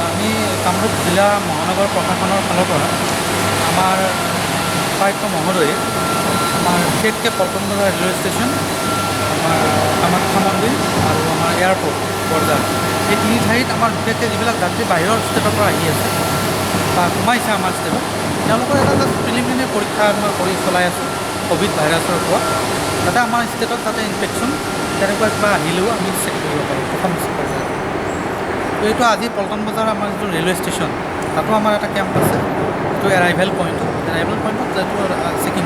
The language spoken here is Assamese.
আমি কামৰূপ জিলা মহানগৰ প্ৰশাসনৰ ফালৰ পৰা আমাৰ উপায়ুক্ত মহোদয়ে আমাৰ বিশেষকৈ পল্টন বজাৰ ৰেলৱে ষ্টেচন, আমাৰ কামাখ্যা মন্দিৰ আৰু আমাৰ এয়াৰপৰ্ট বৰঝাৰ, এই তিনি ঠাইত আমাৰ বিশেষকৈ যিবিলাক যাত্ৰী বাহিৰৰ ষ্টেটৰ পৰা আহি আছে বা সোমাইছে আমাৰ ষ্টেটত, তেওঁলোকৰ এটা জাষ্ট প্ৰিলিমিনাৰী পৰীক্ষা মই কৰি চলাই আছোঁ ক'ভিড ভাইৰাছৰ ওপৰত, যাতে আমাৰ ষ্টেটত তাতে ইনফেকশ্যন তেনেকুৱা কিবা আহিলেও আমি চেক কৰিব পাৰোঁ প্ৰথম পৰ্যায়ত। তো এইটো আজি পল্টন বজাৰ আমাৰ যিটো ৰেলৱে ষ্টেচন, তাতো আমাৰ এটা কেম্প আছে, যিটো এৰাইভেল পইণ্টত যিটো চেকিং